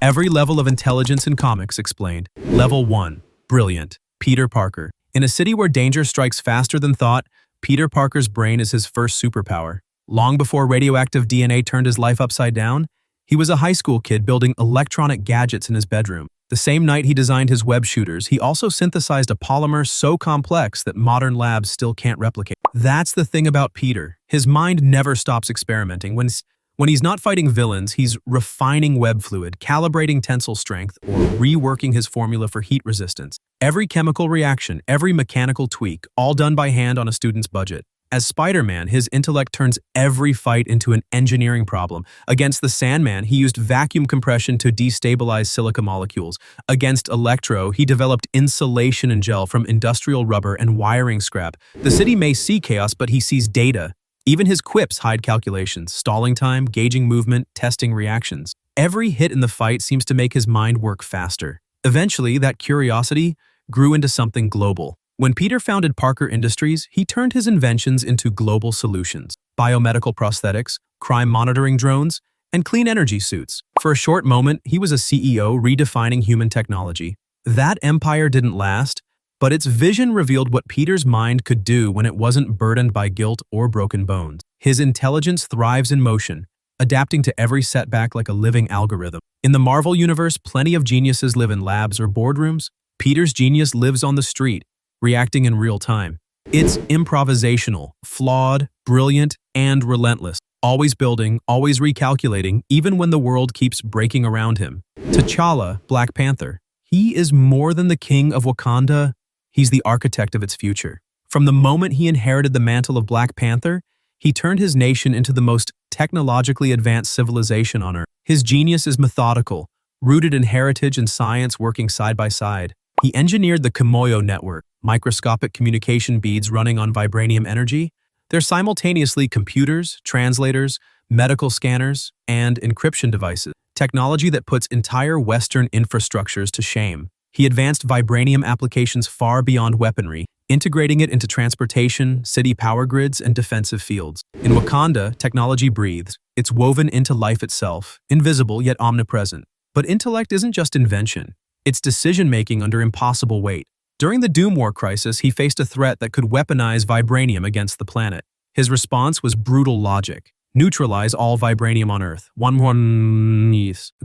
Every level of intelligence in comics explained. Level 1. Brilliant. Peter Parker. In a city where danger strikes faster than thought, Peter Parker's brain is his first superpower. Long before radioactive DNA turned his life upside down, he was a high school kid building electronic gadgets in his bedroom. The same night he designed his web shooters, he also synthesized a polymer so complex that modern labs still can't replicate. That's the thing about Peter. His mind never stops experimenting. When he's not fighting villains, he's refining web fluid, calibrating tensile strength, or reworking his formula for heat resistance. Every chemical reaction, every mechanical tweak, all done by hand on a student's budget. As Spider-Man, his intellect turns every fight into an engineering problem. Against the Sandman, he used vacuum compression to destabilize silica molecules. Against Electro, he developed insulation and gel from industrial rubber and wiring scrap. The city may see chaos, but he sees data. Even his quips hide calculations, stalling time, gauging movement, testing reactions. Every hit in the fight seems to make his mind work faster. Eventually, that curiosity grew into something global. When Peter founded Parker Industries, he turned his inventions into global solutions. Biomedical prosthetics, crime monitoring drones, and clean energy suits. For a short moment, he was a CEO redefining human technology. That empire didn't last, but its vision revealed what Peter's mind could do when it wasn't burdened by guilt or broken bones. His intelligence thrives in motion, adapting to every setback like a living algorithm. In the Marvel universe, plenty of geniuses live in labs or boardrooms. Peter's genius lives on the street, reacting in real time. It's improvisational, flawed, brilliant, and relentless. Always building, always recalculating, even when the world keeps breaking around him. T'Challa, Black Panther. He is more than the king of Wakanda. He's the architect of its future. From the moment he inherited the mantle of Black Panther, he turned his nation into the most technologically advanced civilization on Earth. His genius is methodical, rooted in heritage and science working side by side. He engineered the Kimoyo network, microscopic communication beads running on vibranium energy. They're simultaneously computers, translators, medical scanners, and encryption devices, technology that puts entire Western infrastructures to shame. He advanced vibranium applications far beyond weaponry, integrating it into transportation, city power grids, and defensive fields. In Wakanda, technology breathes. It's woven into life itself, invisible yet omnipresent. But intellect isn't just invention. It's decision-making under impossible weight. During the Doom War crisis, he faced a threat that could weaponize vibranium against the planet. His response was brutal logic. Neutralize all vibranium on Earth.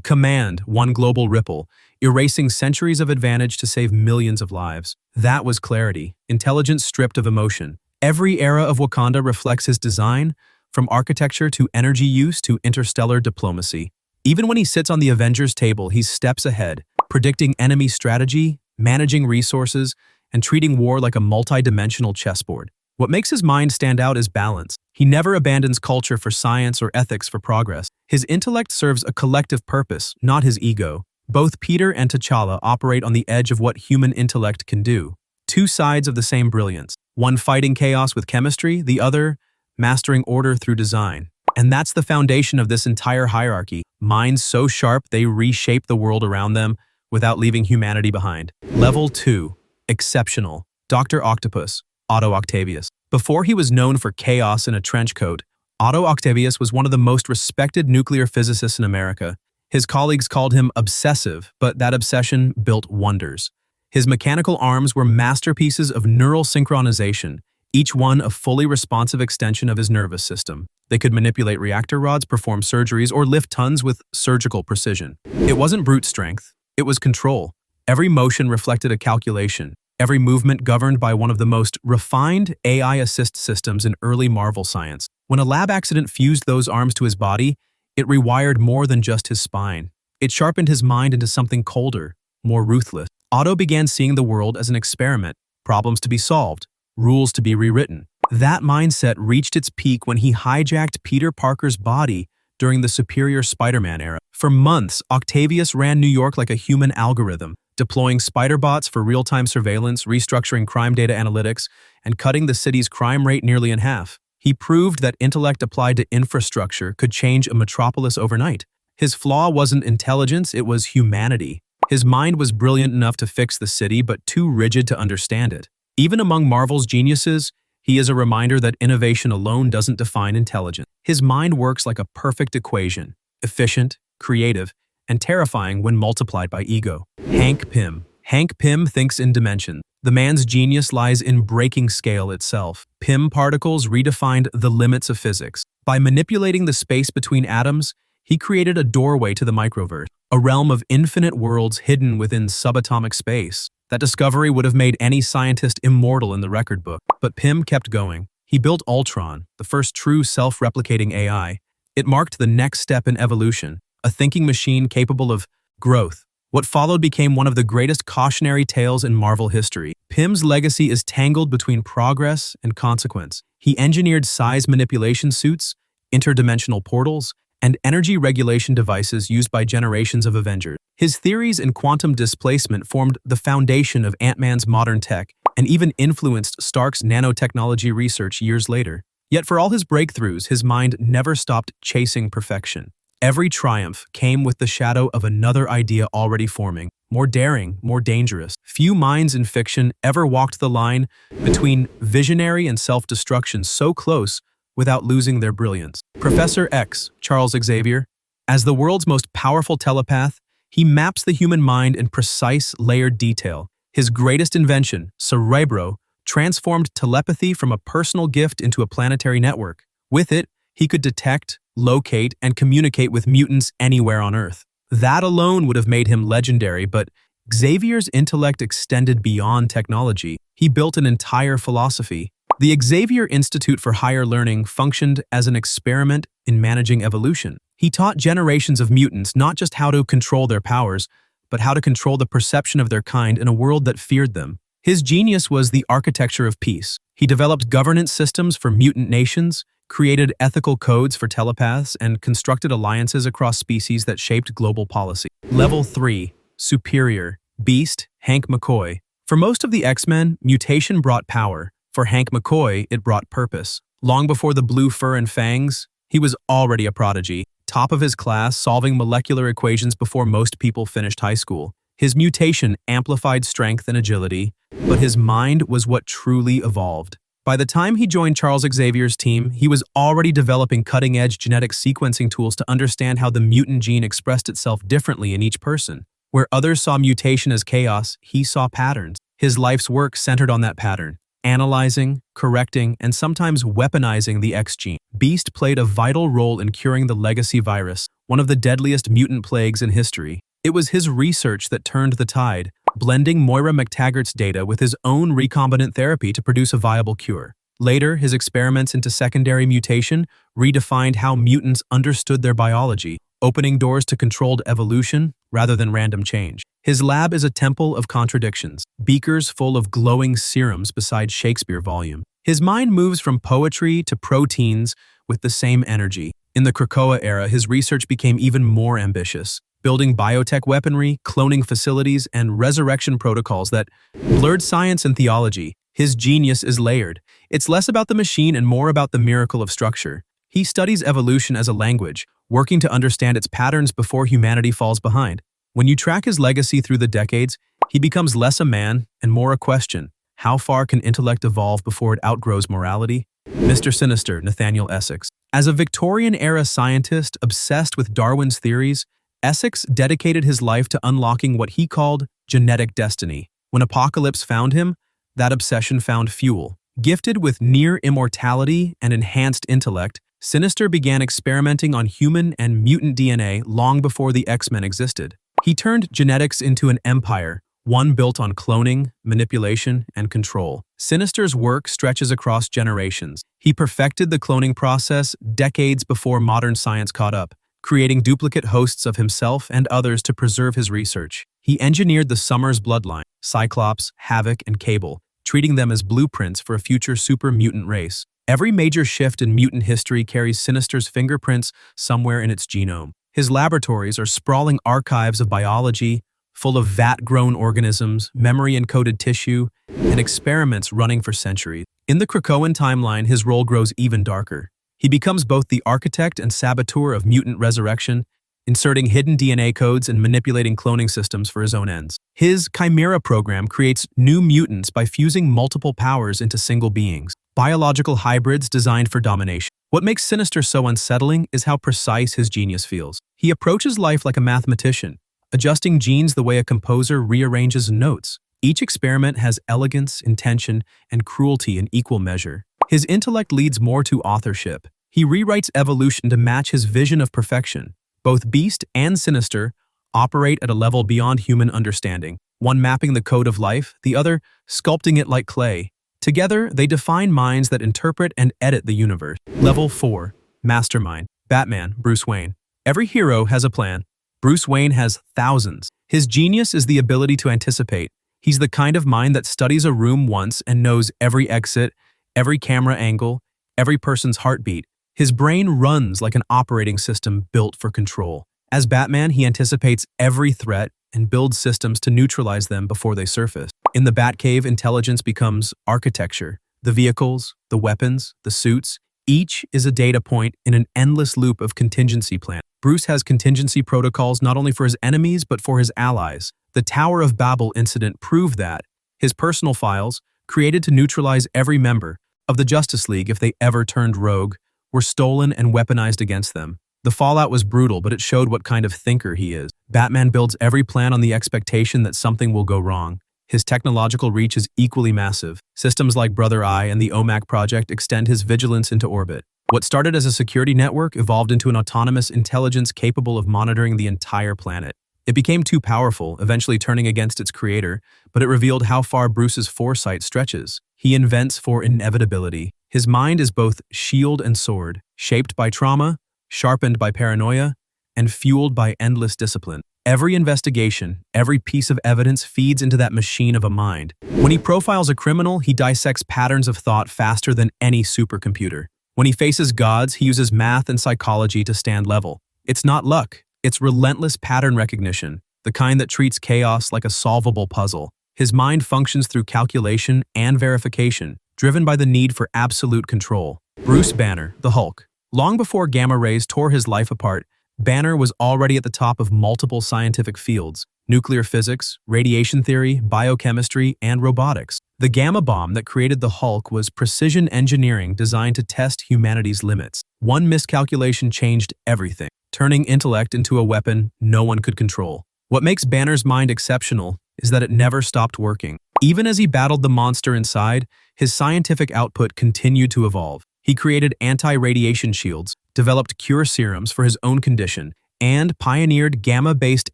Command, one global ripple, erasing centuries of advantage to save millions of lives. That was clarity, intelligence stripped of emotion. Every era of Wakanda reflects his design, from architecture to energy use to interstellar diplomacy. Even when he sits on the Avengers table, he's steps ahead, predicting enemy strategy, managing resources, and treating war like a multi-dimensional chessboard. What makes his mind stand out is balance. He never abandons culture for science or ethics for progress. His intellect serves a collective purpose, not his ego. Both Peter and T'Challa operate on the edge of what human intellect can do. Two sides of the same brilliance. One fighting chaos with chemistry, the other mastering order through design. And that's the foundation of this entire hierarchy. Minds so sharp they reshape the world around them without leaving humanity behind. Level 2. Exceptional. Dr. Octopus. Otto Octavius. Before he was known for chaos in a trench coat, Otto Octavius was one of the most respected nuclear physicists in America. His colleagues called him obsessive, but that obsession built wonders. His mechanical arms were masterpieces of neural synchronization, each one a fully responsive extension of his nervous system. They could manipulate reactor rods, perform surgeries, or lift tons with surgical precision. It wasn't brute strength, it was control. Every motion reflected a calculation. Every movement governed by one of the most refined AI assist systems in early Marvel science. When a lab accident fused those arms to his body, it rewired more than just his spine. It sharpened his mind into something colder, more ruthless. Otto began seeing the world as an experiment, problems to be solved, rules to be rewritten. That mindset reached its peak when he hijacked Peter Parker's body during the Superior Spider-Man era. For months, Octavius ran New York like a human algorithm, deploying spider bots for real-time surveillance, restructuring crime data analytics, and cutting the city's crime rate nearly in half. He proved that intellect applied to infrastructure could change a metropolis overnight. His flaw wasn't intelligence, it was humanity. His mind was brilliant enough to fix the city, but too rigid to understand it. Even among Marvel's geniuses, he is a reminder that innovation alone doesn't define intelligence. His mind works like a perfect equation, efficient, creative, and terrifying when multiplied by ego. Hank Pym. Hank Pym thinks in dimensions. The man's genius lies in breaking scale itself. Pym particles redefined the limits of physics. By manipulating the space between atoms, he created a doorway to the microverse, a realm of infinite worlds hidden within subatomic space. That discovery would have made any scientist immortal in the record book. But Pym kept going. He built Ultron, the first true self-replicating AI. It marked the next step in evolution, a thinking machine capable of growth. What followed became one of the greatest cautionary tales in Marvel history. Pym's legacy is tangled between progress and consequence. He engineered size manipulation suits, interdimensional portals, and energy regulation devices used by generations of Avengers. His theories in quantum displacement formed the foundation of Ant-Man's modern tech and even influenced Stark's nanotechnology research years later. Yet for all his breakthroughs, his mind never stopped chasing perfection. Every triumph came with the shadow of another idea already forming, more daring, more dangerous. Few minds in fiction ever walked the line between visionary and self-destruction so close without losing their brilliance. Professor X, Charles Xavier, as the world's most powerful telepath, he maps the human mind in precise, layered detail. His greatest invention, Cerebro, transformed telepathy from a personal gift into a planetary network. With it, he could detect, locate, and communicate with mutants anywhere on Earth. That alone would have made him legendary, but Xavier's intellect extended beyond technology. He built an entire philosophy. The Xavier Institute for Higher Learning functioned as an experiment in managing evolution. He taught generations of mutants not just how to control their powers, but how to control the perception of their kind in a world that feared them. His genius was the architecture of peace. He developed governance systems for mutant nations, created ethical codes for telepaths, and constructed alliances across species that shaped global policy. Level 3. Superior. Beast, Hank McCoy. For most of the X-Men, mutation brought power. For Hank McCoy, it brought purpose. Long before the blue fur and fangs, he was already a prodigy, top of his class, solving molecular equations before most people finished high school. His mutation amplified strength and agility, but his mind was what truly evolved. By the time he joined Charles Xavier's team, he was already developing cutting-edge genetic sequencing tools to understand how the mutant gene expressed itself differently in each person. Where others saw mutation as chaos, he saw patterns. His life's work centered on that pattern, analyzing, correcting, and sometimes weaponizing the X gene. Beast played a vital role in curing the legacy virus, one of the deadliest mutant plagues in history. It was his research that turned the tide, blending Moira McTaggart's data with his own recombinant therapy to produce a viable cure. Later, his experiments into secondary mutation redefined how mutants understood their biology, opening doors to controlled evolution rather than random change. His lab is a temple of contradictions, beakers full of glowing serums beside Shakespeare volume. His mind moves from poetry to proteins with the same energy. In the Krakoa era, his research became even more ambitious, building biotech weaponry, cloning facilities, and resurrection protocols that blurred science and theology. His genius is layered. It's less about the machine and more about the miracle of structure. He studies evolution as a language, working to understand its patterns before humanity falls behind. When you track his legacy through the decades, he becomes less a man and more a question. How far can intellect evolve before it outgrows morality? Mr. Sinister, Nathaniel Essex. As a Victorian-era scientist obsessed with Darwin's theories, Essex dedicated his life to unlocking what he called genetic destiny. When Apocalypse found him, that obsession found fuel. Gifted with near immortality and enhanced intellect, Sinister began experimenting on human and mutant DNA long before the X-Men existed. He turned genetics into an empire, one built on cloning, manipulation, and control. Sinister's work stretches across generations. He perfected the cloning process decades before modern science caught up, creating duplicate hosts of himself and others to preserve his research. He engineered the Summers bloodline, Cyclops, Havoc, and Cable, treating them as blueprints for a future super mutant race. Every major shift in mutant history carries Sinister's fingerprints somewhere in its genome. His laboratories are sprawling archives of biology, full of vat-grown organisms, memory-encoded tissue, and experiments running for centuries. In the Krakoan timeline, his role grows even darker. He becomes both the architect and saboteur of mutant resurrection, inserting hidden DNA codes and manipulating cloning systems for his own ends. His Chimera program creates new mutants by fusing multiple powers into single beings, biological hybrids designed for domination. What makes Sinister so unsettling is how precise his genius feels. He approaches life like a mathematician, adjusting genes the way a composer rearranges notes. Each experiment has elegance, intention, and cruelty in equal measure. His intellect leads more to authorship. He rewrites evolution to match his vision of perfection. Both Beast and Sinister operate at a level beyond human understanding, one mapping the code of life, the other sculpting it like clay. Together, they define minds that interpret and edit the universe. Level 4. Mastermind. Batman, Bruce Wayne. Every hero has a plan. Bruce Wayne has thousands. His genius is the ability to anticipate. He's the kind of mind that studies a room once and knows every exit, every camera angle, every person's heartbeat. His brain runs like an operating system built for control. As Batman, he anticipates every threat and builds systems to neutralize them before they surface. In the Batcave, intelligence becomes architecture. The vehicles, the weapons, the suits, each is a data point in an endless loop of contingency plans. Bruce has contingency protocols not only for his enemies but for his allies. The Tower of Babel incident proved that. His personal files, created to neutralize every member of the Justice League if they ever turned rogue, were stolen and weaponized against them. The fallout was brutal, but it showed what kind of thinker he is. Batman builds every plan on the expectation that something will go wrong. His technological reach is equally massive. Systems like Brother Eye and the OMAC project extend his vigilance into orbit. What started as a security network evolved into an autonomous intelligence capable of monitoring the entire planet. It became too powerful, eventually turning against its creator, but it revealed how far Bruce's foresight stretches. He invents for inevitability. His mind is both shield and sword, shaped by trauma, sharpened by paranoia, and fueled by endless discipline. Every investigation, every piece of evidence feeds into that machine of a mind. When he profiles a criminal, he dissects patterns of thought faster than any supercomputer. When he faces gods, he uses math and psychology to stand level. It's not luck, it's relentless pattern recognition, the kind that treats chaos like a solvable puzzle. His mind functions through calculation and verification, driven by the need for absolute control. Bruce Banner, the Hulk. Long before gamma rays tore his life apart, Banner was already at the top of multiple scientific fields: nuclear physics, radiation theory, biochemistry, and robotics. The gamma bomb that created the Hulk was precision engineering designed to test humanity's limits. One miscalculation changed everything, turning intellect into a weapon no one could control. What makes Banner's mind exceptional is that it never stopped working. Even as he battled the monster inside, his scientific output continued to evolve. He created anti-radiation shields, developed cure serums for his own condition, and pioneered gamma-based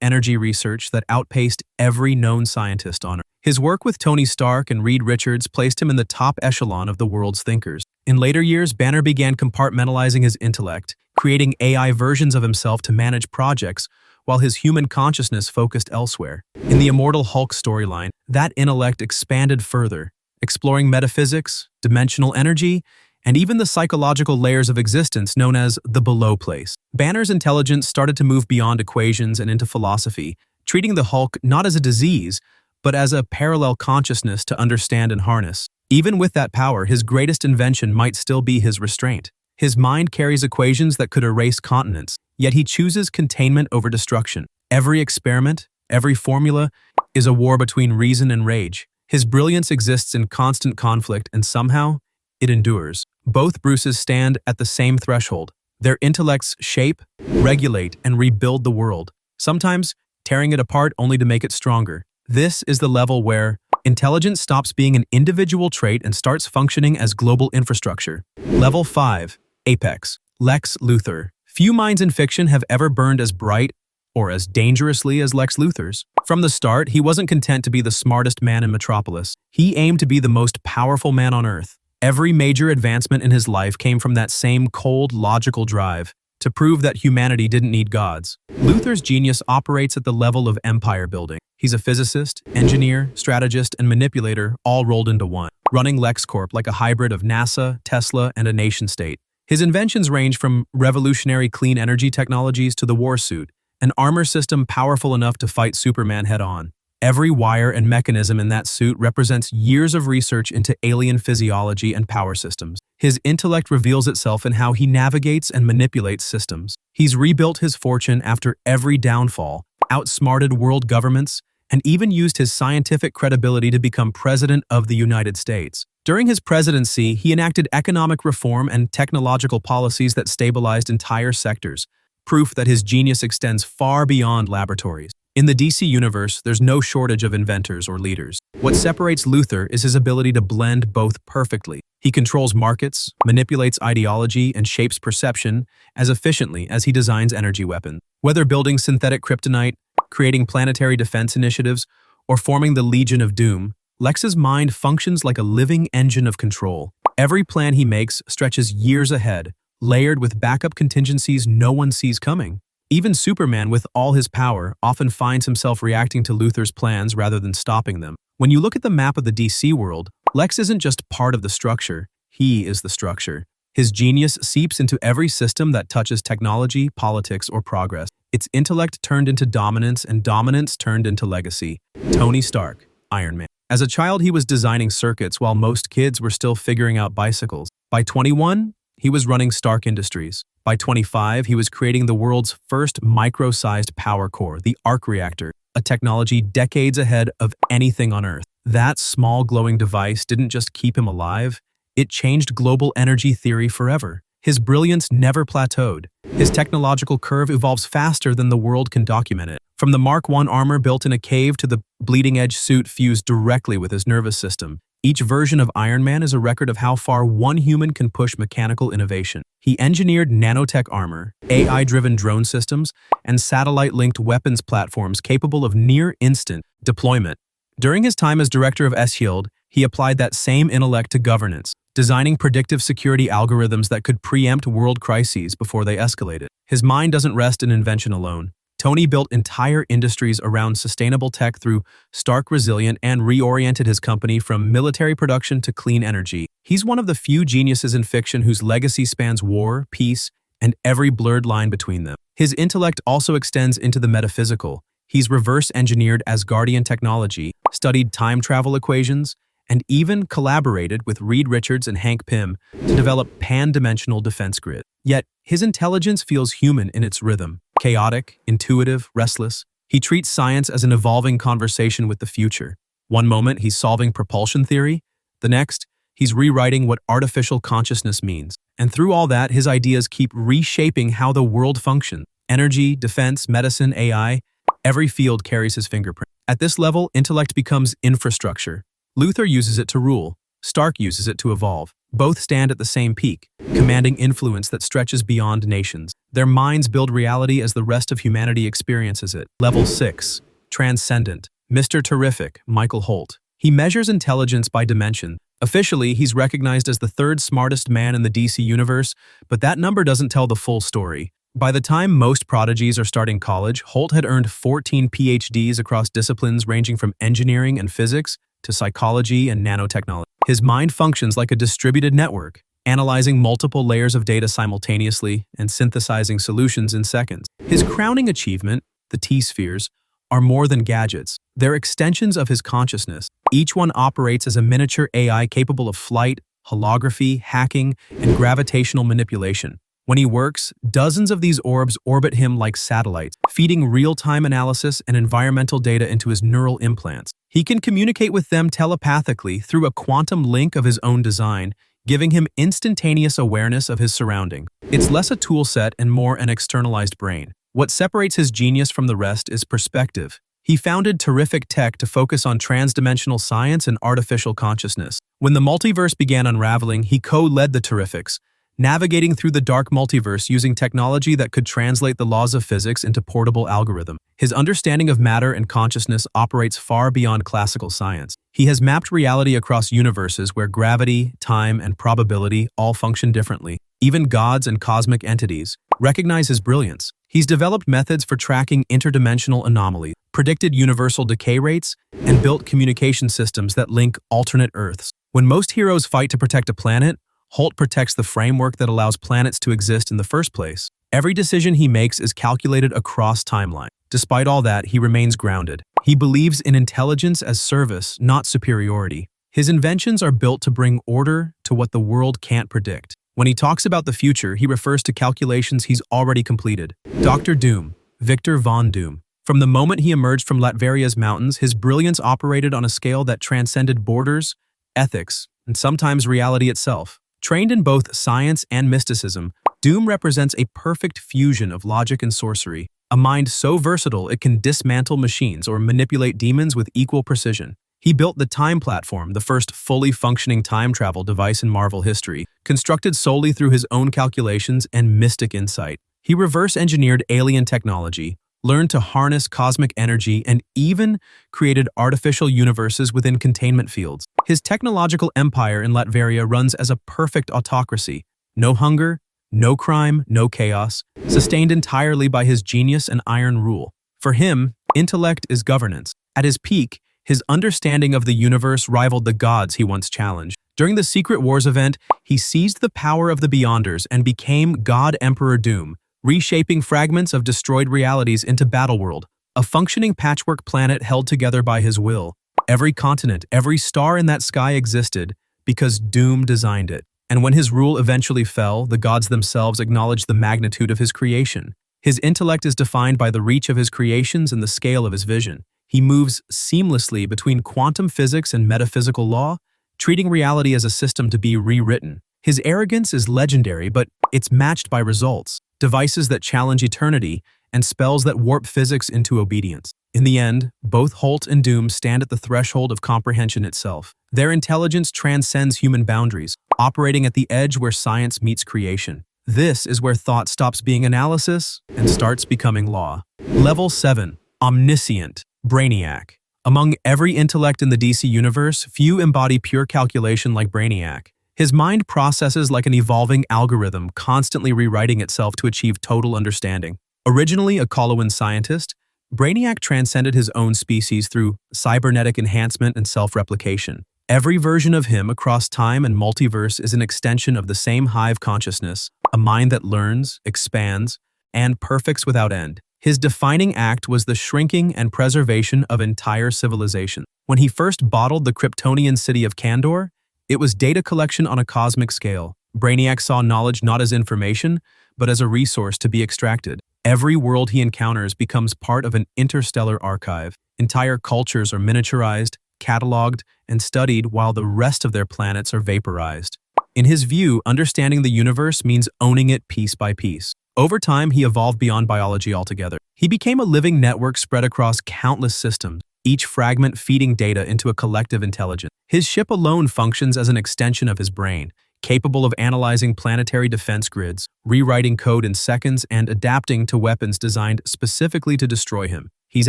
energy research that outpaced every known scientist on Earth. His work with Tony Stark and Reed Richards placed him in the top echelon of the world's thinkers. In later years, Banner began compartmentalizing his intellect, creating AI versions of himself to manage projects, while his human consciousness focused elsewhere. In the Immortal Hulk storyline, that intellect expanded further, exploring metaphysics, dimensional energy, and even the psychological layers of existence known as the below place. Banner's intelligence started to move beyond equations and into philosophy, treating the Hulk not as a disease, but as a parallel consciousness to understand and harness. Even with that power, his greatest invention might still be his restraint. His mind carries equations that could erase continents, yet he chooses containment over destruction. Every experiment, every formula, is a war between reason and rage. His brilliance exists in constant conflict, and somehow, it endures. Both Bruces stand at the same threshold. Their intellects shape, regulate, and rebuild the world, sometimes tearing it apart only to make it stronger. This is the level where intelligence stops being an individual trait and starts functioning as global infrastructure. Level 5. Apex. Lex Luthor. Few minds in fiction have ever burned as bright or as dangerously as Lex Luthor's. From the start, he wasn't content to be the smartest man in Metropolis. He aimed to be the most powerful man on Earth. Every major advancement in his life came from that same cold, logical drive to prove that humanity didn't need gods. Luthor's genius operates at the level of empire building. He's a physicist, engineer, strategist, and manipulator all rolled into one, running LexCorp like a hybrid of NASA, Tesla, and a nation-state. His inventions range from revolutionary clean energy technologies to the war suit, an armor system powerful enough to fight Superman head-on. Every wire and mechanism in that suit represents years of research into alien physiology and power systems. His intellect reveals itself in how he navigates and manipulates systems. He's rebuilt his fortune after every downfall, outsmarted world governments, and even used his scientific credibility to become president of the United States. During his presidency, he enacted economic reform and technological policies that stabilized entire sectors, proof that his genius extends far beyond laboratories. In the DC universe, there's no shortage of inventors or leaders. What separates Luthor is his ability to blend both perfectly. He controls markets, manipulates ideology, and shapes perception as efficiently as he designs energy weapons. Whether building synthetic kryptonite, creating planetary defense initiatives, or forming the Legion of Doom, Lex's mind functions like a living engine of control. Every plan he makes stretches years ahead, layered with backup contingencies no one sees coming. Even Superman, with all his power, often finds himself reacting to Luthor's plans rather than stopping them. When you look at the map of the DC world, Lex isn't just part of the structure, he is the structure. His genius seeps into every system that touches technology, politics, or progress. It's intellect turned into dominance, and dominance turned into legacy. Tony Stark, Iron Man. As a child, he was designing circuits while most kids were still figuring out bicycles. By 21, he was running Stark Industries. By 25, he was creating the world's first micro-sized power core, the arc reactor, a technology decades ahead of anything on Earth. That small glowing device didn't just keep him alive, it changed global energy theory forever. His brilliance never plateaued. His technological curve evolves faster than the world can document it. From the Mark I armor built in a cave to the bleeding-edge suit fused directly with his nervous system, each version of Iron Man is a record of how far one human can push mechanical innovation. He engineered nanotech armor, AI-driven drone systems, and satellite-linked weapons platforms capable of near-instant deployment. During his time as director of S.H.I.E.L.D., he applied that same intellect to governance, designing predictive security algorithms that could preempt world crises before they escalated. His mind doesn't rest in invention alone. Tony built entire industries around sustainable tech through Stark Resilient and reoriented his company from military production to clean energy. He's one of the few geniuses in fiction whose legacy spans war, peace, and every blurred line between them. His intellect also extends into the metaphysical. He's reverse-engineered Asgardian technology, studied time travel equations, and even collaborated with Reed Richards and Hank Pym to develop pan-dimensional defense grid. Yet, his intelligence feels human in its rhythm. Chaotic, intuitive, restless. He treats science as an evolving conversation with the future. One moment, he's solving propulsion theory. The next, he's rewriting what artificial consciousness means. And through all that, his ideas keep reshaping how the world functions. Energy, defense, medicine, AI, every field carries his fingerprint. At this level, intellect becomes infrastructure. Luthor uses it to rule. Stark uses it to evolve. Both stand at the same peak, commanding influence that stretches beyond nations. Their minds build reality as the rest of humanity experiences it. Level 6. Transcendent. Mr. Terrific, Michael Holt. He measures intelligence by dimension. Officially, he's recognized as the third smartest man in the DC universe, but that number doesn't tell the full story. By the time most prodigies are starting college, Holt had earned 14 PhDs across disciplines ranging from engineering and physics to psychology and nanotechnology. His mind functions like a distributed network, analyzing multiple layers of data simultaneously and synthesizing solutions in seconds. His crowning achievement, the T-spheres, are more than gadgets. They're extensions of his consciousness. Each one operates as a miniature AI capable of flight, holography, hacking, and gravitational manipulation. When he works, dozens of these orbs orbit him like satellites, feeding real-time analysis and environmental data into his neural implants. He can communicate with them telepathically through a quantum link of his own design, giving him instantaneous awareness of his surroundings. It's less a tool set and more an externalized brain. What separates his genius from the rest is perspective. He founded Terrific Tech to focus on transdimensional science and artificial consciousness. When the multiverse began unraveling, he co-led the Terrifics, navigating through the dark multiverse using technology that could translate the laws of physics into portable algorithms. His understanding of matter and consciousness operates far beyond classical science. He has mapped reality across universes where gravity, time, and probability all function differently. Even gods and cosmic entities recognize his brilliance. He's developed methods for tracking interdimensional anomalies, predicted universal decay rates, and built communication systems that link alternate Earths. When most heroes fight to protect a planet, Holt protects the framework that allows planets to exist in the first place. Every decision he makes is calculated across timelines. Despite all that, he remains grounded. He believes in intelligence as service, not superiority. His inventions are built to bring order to what the world can't predict. When he talks about the future, he refers to calculations he's already completed. Dr. Doom, Victor Von Doom. From the moment he emerged from Latveria's mountains, his brilliance operated on a scale that transcended borders, ethics, and sometimes reality itself. Trained in both science and mysticism, Doom represents a perfect fusion of logic and sorcery, a mind so versatile it can dismantle machines or manipulate demons with equal precision. He built the Time Platform, the first fully functioning time travel device in Marvel history, constructed solely through his own calculations and mystic insight. He reverse-engineered alien technology, learned to harness cosmic energy, and even created artificial universes within containment fields. His technological empire in Latveria runs as a perfect autocracy. No hunger, no crime, no chaos, sustained entirely by his genius and iron rule. For him, intellect is governance. At his peak, his understanding of the universe rivaled the gods he once challenged. During the Secret Wars event, he seized the power of the Beyonders and became God Emperor Doom, reshaping fragments of destroyed realities into Battleworld, a functioning patchwork planet held together by his will. Every continent, every star in that sky existed because Doom designed it. And when his rule eventually fell, the gods themselves acknowledged the magnitude of his creation. His intellect is defined by the reach of his creations and the scale of his vision. He moves seamlessly between quantum physics and metaphysical law, treating reality as a system to be rewritten. His arrogance is legendary, but it's matched by results, devices that challenge eternity, and spells that warp physics into obedience. In the end, both Holt and Doom stand at the threshold of comprehension itself. Their intelligence transcends human boundaries, operating at the edge where science meets creation. This is where thought stops being analysis and starts becoming law. Level 7. Omniscient. Brainiac. Among every intellect in the DC universe, few embody pure calculation like Brainiac. His mind processes like an evolving algorithm, constantly rewriting itself to achieve total understanding. Originally a Coloan scientist, Brainiac transcended his own species through cybernetic enhancement and self-replication. Every version of him across time and multiverse is an extension of the same hive consciousness, a mind that learns, expands, and perfects without end. His defining act was the shrinking and preservation of entire civilization. When he first bottled the Kryptonian city of Kandor, it was data collection on a cosmic scale. Brainiac saw knowledge not as information, but as a resource to be extracted. Every world he encounters becomes part of an interstellar archive. Entire cultures are miniaturized, cataloged, and studied while the rest of their planets are vaporized. In his view, understanding the universe means owning it piece by piece. Over time, he evolved beyond biology altogether. He became a living network spread across countless systems, each fragment feeding data into a collective intelligence. His ship alone functions as an extension of his brain, capable of analyzing planetary defense grids, rewriting code in seconds, and adapting to weapons designed specifically to destroy him. He's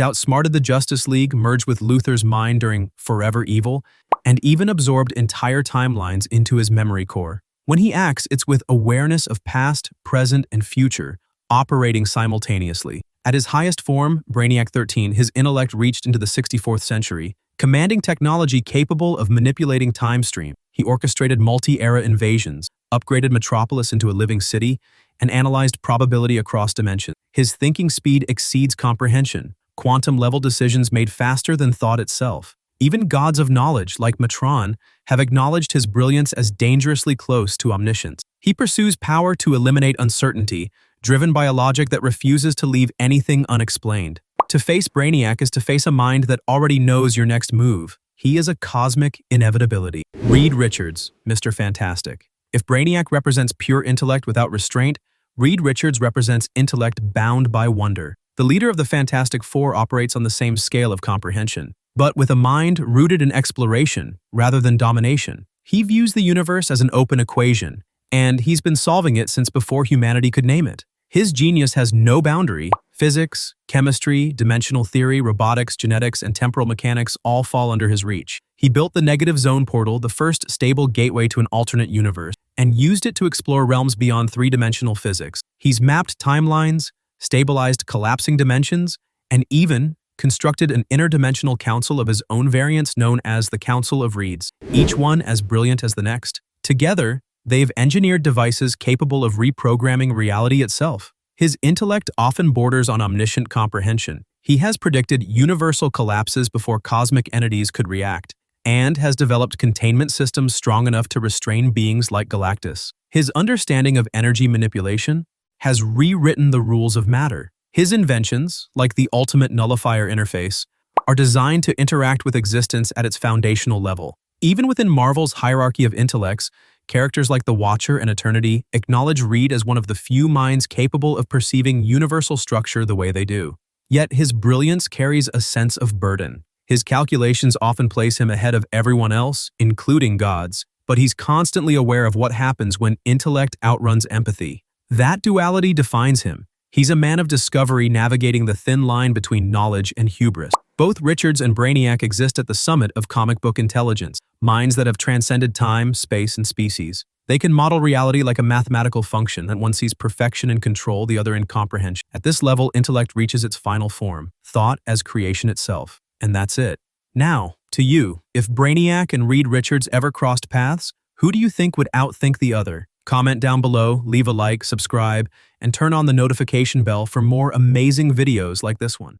outsmarted the Justice League, merged with Luthor's mind during Forever Evil, and even absorbed entire timelines into his memory core. When he acts, it's with awareness of past, present, and future, operating simultaneously. At his highest form, Brainiac 13, his intellect reached into the 64th century, commanding technology capable of manipulating time stream. He orchestrated multi-era invasions, upgraded Metropolis into a living city, and analyzed probability across dimensions. His thinking speed exceeds comprehension, quantum-level decisions made faster than thought itself. Even gods of knowledge, like Matron, have acknowledged his brilliance as dangerously close to omniscience. He pursues power to eliminate uncertainty, driven by a logic that refuses to leave anything unexplained. To face Brainiac is to face a mind that already knows your next move. He is a cosmic inevitability. Reed Richards, Mr. Fantastic. If Brainiac represents pure intellect without restraint, Reed Richards represents intellect bound by wonder. The leader of the Fantastic Four operates on the same scale of comprehension, but with a mind rooted in exploration rather than domination. He views the universe as an open equation, and he's been solving it since before humanity could name it. His genius has no boundary. Physics, chemistry, dimensional theory, robotics, genetics, and temporal mechanics all fall under his reach. He built the Negative Zone portal, the first stable gateway to an alternate universe, and used it to explore realms beyond three-dimensional physics. He's mapped timelines, stabilized collapsing dimensions, and even constructed an interdimensional council of his own variants known as the Council of Reeds, each one as brilliant as the next. Together, they've engineered devices capable of reprogramming reality itself. His intellect often borders on omniscient comprehension. He has predicted universal collapses before cosmic entities could react, and has developed containment systems strong enough to restrain beings like Galactus. His understanding of energy manipulation has rewritten the rules of matter. His inventions, like the ultimate nullifier interface, are designed to interact with existence at its foundational level. Even within Marvel's hierarchy of intellects, Characters like the Watcher and Eternity acknowledge Reed as one of the few minds capable of perceiving universal structure the way they do. Yet his brilliance carries a sense of burden. His calculations often place him ahead of everyone else, including gods, but he's constantly aware of what happens when intellect outruns empathy. That duality defines him. He's a man of discovery navigating the thin line between knowledge and hubris. Both Richards and Brainiac exist at the summit of comic book intelligence, minds that have transcended time, space, and species. They can model reality like a mathematical function that one sees perfection in control, the other in comprehension. At this level, intellect reaches its final form, thought as creation itself. And that's it. Now, to you, if Brainiac and Reed Richards ever crossed paths, who do you think would outthink the other? Comment down below, leave a like, subscribe, and turn on the notification bell for more amazing videos like this one.